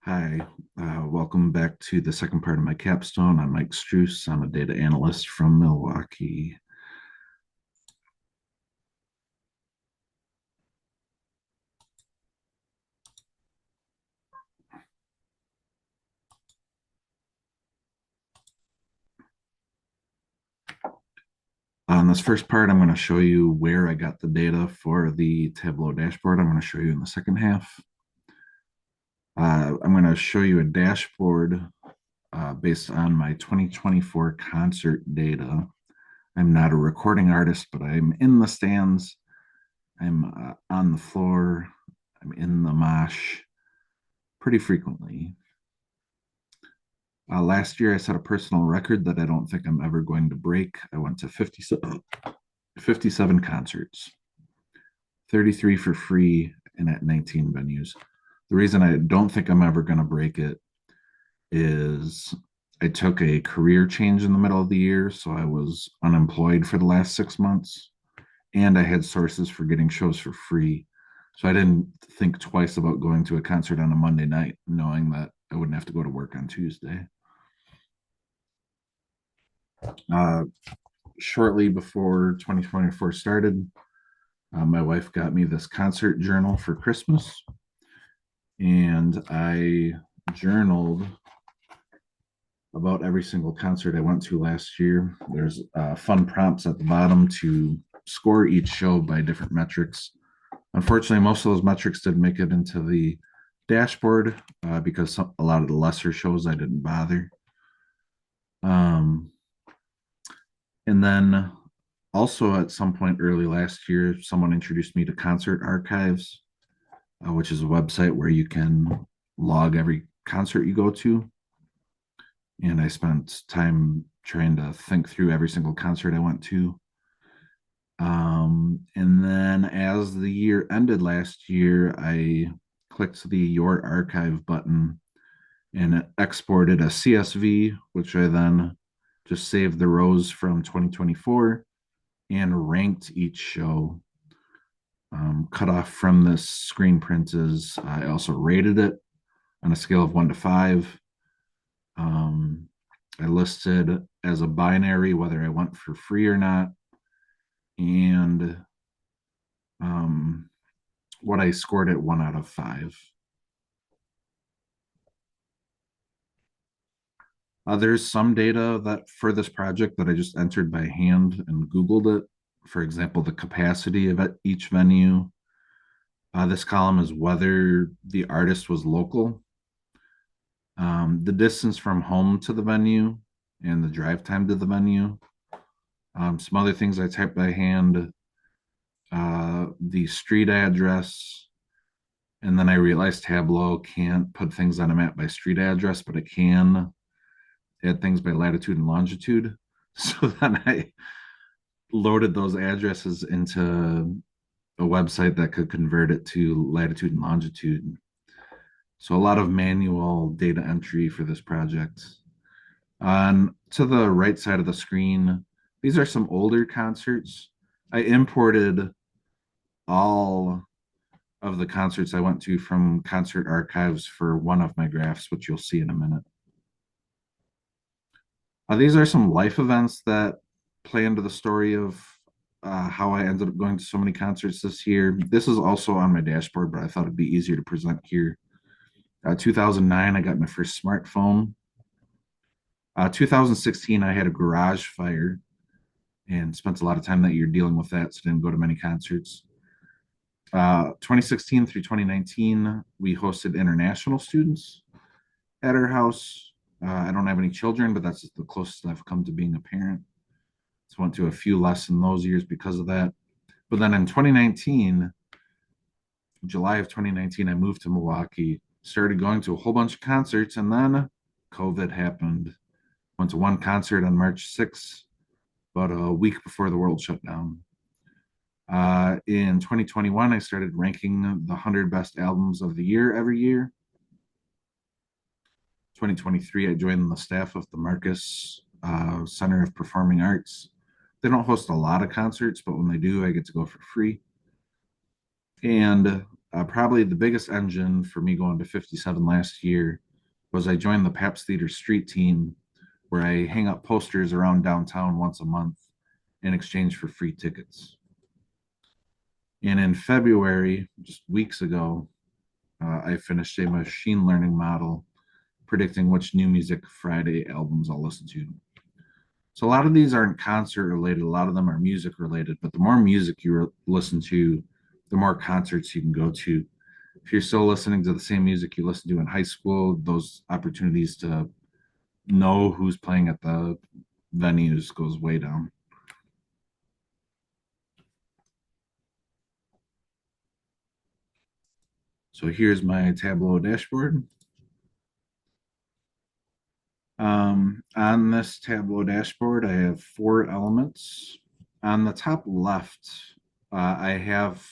Hi, welcome back to the second part of my capstone. I'm Mike Struess. I'm a data analyst from Milwaukee. On this first part, I'm going to show you where I got the data for the Tableau dashboard. I'm going to show you in the second half. I'm going to show you a dashboard based on my 2024 concert data. I'm not a recording artist, but I'm in the stands. I'm on the floor. I'm in the mosh pretty frequently. Last year, I set a personal record that I don't think I'm ever going to break. I went to 57 concerts, 33 for free, and at 19 venues. The reason I don't think I'm ever going to break it is I took a career change in the middle of the year. So I was unemployed for the last 6 months, and I had sources for getting shows for free. So I didn't think twice about going to a concert on a Monday night, knowing that I wouldn't have to go to work on Tuesday. Uh, Shortly before 2024 started, my wife got me this concert journal for Christmas, and I journaled about every single concert I went to last year. There's fun prompts at the bottom to score each show by different metrics. Unfortunately, most of those metrics didn't make it into the dashboard because a lot of the lesser shows I didn't bother. Um, and then also at some point early last year, someone introduced me to Concert Archives, which is a website where you can log every concert you go to. And I spent time trying to think through every single concert I went to. And then as the year ended last year, I clicked the Your Archive button and it exported a CSV, which I then just saved the rows from 2024 and ranked each show. Cut off from this screen print is I also rated it on a scale of 1 to 5. Um, I listed as a binary whether I went for free or not, and um, what I scored at 1 out of 5. There's some data that for this project that I just entered by hand and Googled it. For example, the capacity of each venue. This column is whether the artist was local, the distance from home to the venue, and the drive time to the venue. Some other things I typed by hand, the street address, and then I realized Tableau can't put things on a map by street address, but it can add things by latitude and longitude. So then I loaded those addresses into a website that could convert it to latitude and longitude. So a lot of manual data entry for this project. On to the right side of the screen, these are some older concerts. I imported all of the concerts I went to from Concert Archives for one of my graphs, which you'll see in a minute. These are some life events that play into the story of how I ended up going to so many concerts this year. This is also on my dashboard, but I thought it'd be easier to present here. 2009, I got my first smartphone. 2016, I had a garage fire and spent a lot of time that year dealing with that, so didn't go to many concerts. 2016 through 2019, we hosted international students at our house. I don't have any children, but that's the closest I've come to being a parent. So went to a few less in those years because of that. But then in 2019, July of 2019, I moved to Milwaukee, started going to a whole bunch of concerts, and then COVID happened. Went to one concert on March 6th, about a week before the world shut down. In 2021, I started ranking the 100 best albums of the year every year. 2023, I joined the staff of the Marcus Center of Performing Arts. They don't host a lot of concerts, but when they do, I get to go for free. And Probably the biggest engine for me going to 57 last year was I joined the Paps Theater street team where I hang up posters around downtown once a month in exchange for free tickets. And in February, just weeks ago, I finished a machine learning model predicting which New Music Friday albums I'll listen to. So a lot of these aren't concert related, a lot of them are music related, but the more music you listen to, the more concerts you can go to. If you're still listening to the same music you listened to in high school, those opportunities to know who's playing at the venues goes way down. So here's my Tableau dashboard. On this Tableau dashboard, I have four elements. On the top left, I have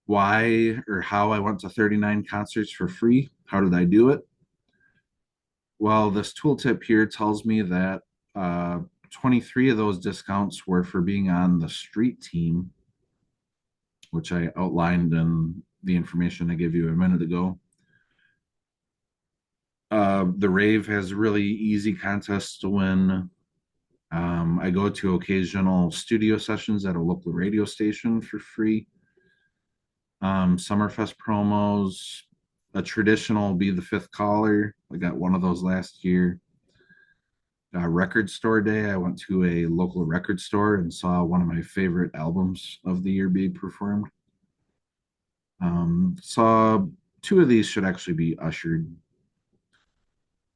why or how I went to 39 concerts for free. How did I do it? Well, this tooltip here tells me that 23 of those discounts were for being on the street team, which I outlined in the information I gave you a minute ago. The rave has really easy contests to win. I go to occasional studio sessions at a local radio station for free. Summerfest promos, a traditional Be the Fifth Caller. I got one of those last year. Record store day, I went to a local record store and saw one of my favorite albums of the year being performed. Saw two of these should actually be ushered.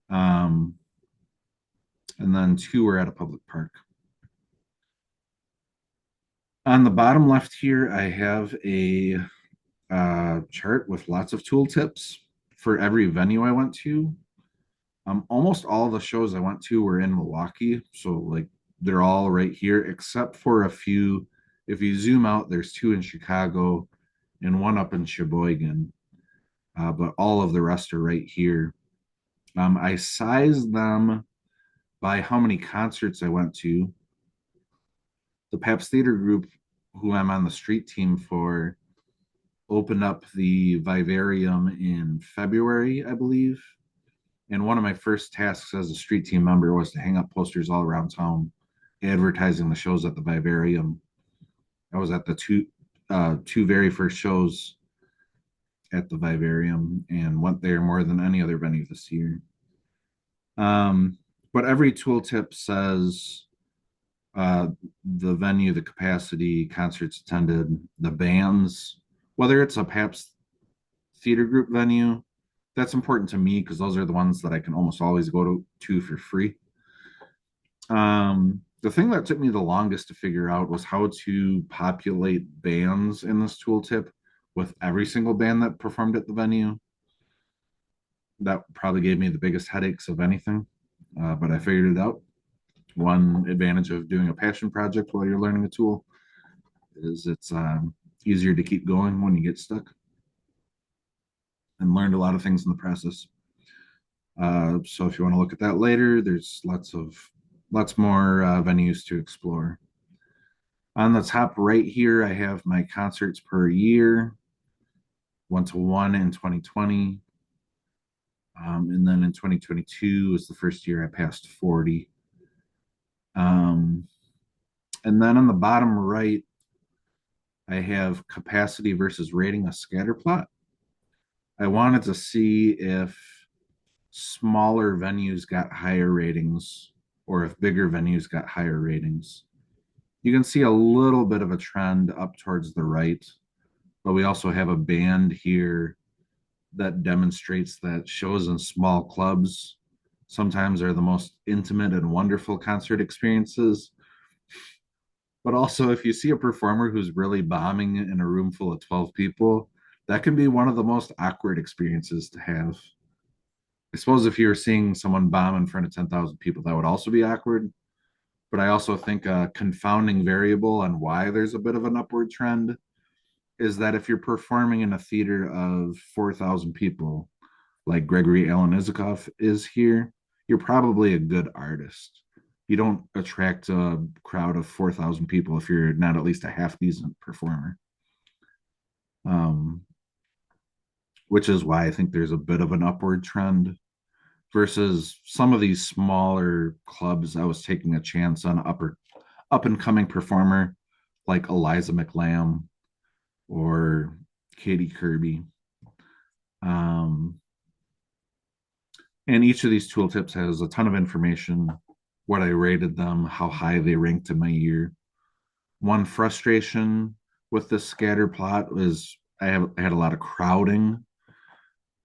Um, and then two were at a public park. On the bottom left here, I have a chart with lots of tooltips for every venue I went to. Almost all the shows I went to were in Milwaukee, so like they're all right here, except for a few. If you zoom out, there's two in Chicago and one up in Sheboygan, but all of the rest are right here. I sized them by how many concerts I went to. The Paps Theater group, who I'm on the street team for, opened up the Vivarium in February, I believe. And one of my first tasks as a street team member was to hang up posters all around town, advertising the shows at the Vivarium. I was at the two very first shows at the Vivarium and went there more than any other venue this year. But every tooltip says the venue, the capacity, concerts attended, the bands, whether it's a Paps theater group venue, that's important to me because those are the ones that I can almost always go to for free. The thing that took me the longest to figure out was how to populate bands in this tooltip with every single band that performed at the venue. That probably gave me the biggest headaches of anything, but I figured it out. One advantage of doing a passion project while you're learning a tool is it's easier to keep going when you get stuck, and learned a lot of things in the process. So if you want to look at that later, there's lots more venues to explore. On the top right here, I have my concerts per year. Went to one in 2020. And then in 2022 was the first year I passed 40. And then on the bottom right, I have capacity versus rating, a scatter plot. I wanted to see if smaller venues got higher ratings or if bigger venues got higher ratings. You can see a little bit of a trend up towards the right, but we also have a band here that demonstrates that shows in small clubs sometimes are the most intimate and wonderful concert experiences. But also, if you see a performer who's really bombing in a room full of 12 people, that can be one of the most awkward experiences to have. I suppose if you were seeing someone bomb in front of 10,000 people, that would also be awkward. But I also think a confounding variable on why there's a bit of an upward trend is that if you're performing in a theater of 4,000 people, like Gregory Alan Isikoff is here, you're probably a good artist. You don't attract a crowd of 4,000 people if you're not at least a half decent performer. um, which is why I think there's a bit of an upward trend versus some of these smaller clubs. I was taking a chance on up and coming performer like Eliza McLam or Katie Kirby. Um, and each of these tooltips has a ton of information, what I rated them, how high they ranked in my year. One frustration with this scatter plot was I had a lot of crowding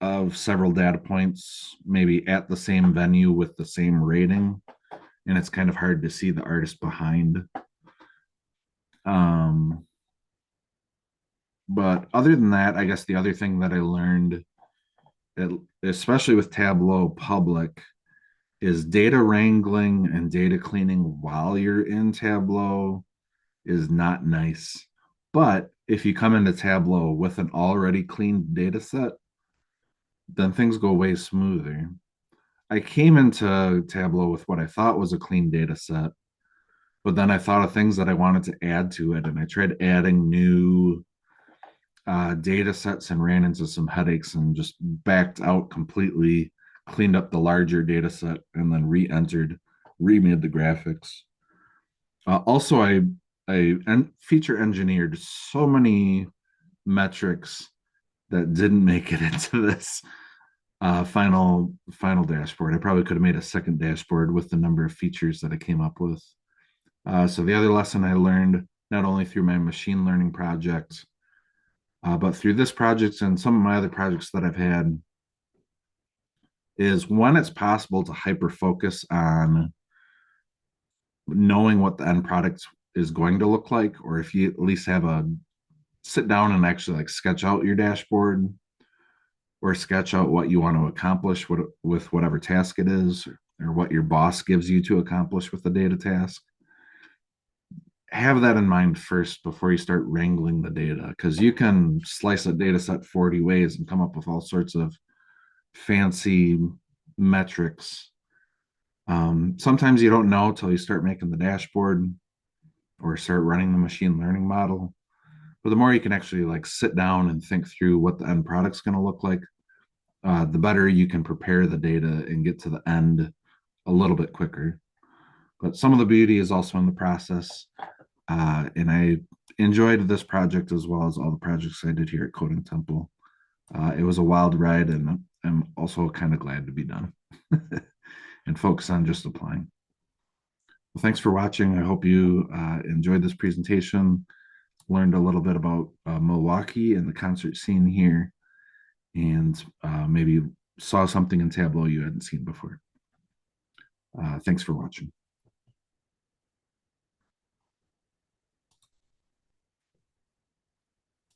of several data points, maybe at the same venue with the same rating, and it's kind of hard to see the artist behind. Um, but other than that, I guess the other thing that I learned, especially with Tableau Public, is data wrangling and data cleaning while you're in Tableau is not nice. But if you come into Tableau with an already cleaned data set, then things go way smoother. I came into Tableau with what I thought was a clean data set, but then I thought of things that I wanted to add to it, and I tried adding new data sets and ran into some headaches and just backed out completely, cleaned up the larger data set, and then re-entered, remade the graphics. Also, I feature engineered so many metrics that didn't make it into this final dashboard. I probably could have made a second dashboard with the number of features that I came up with. So the other lesson I learned, not only through my machine learning project, but through this project and some of my other projects that I've had, is when it's possible to hyper focus on knowing what the end product is going to look like, or if you at least have a sit down and actually like sketch out your dashboard or sketch out what you want to accomplish with whatever task it is, or what your boss gives you to accomplish with the data task. Have that in mind first before you start wrangling the data, because you can slice a data set 40 ways and come up with all sorts of fancy metrics. Sometimes you don't know till you start making the dashboard or start running the machine learning model. But the more you can actually like sit down and think through what the end product's going to look like, the better you can prepare the data and get to the end a little bit quicker. But some of the beauty is also in the process. And I enjoyed this project as well as all the projects I did here at Coding Temple. It was a wild ride, and I'm also kind of glad to be done and focus on just applying. Well, thanks for watching. I hope you enjoyed this presentation, learned a little bit about Milwaukee and the concert scene here, and maybe saw something in Tableau you hadn't seen before. Thanks for watching.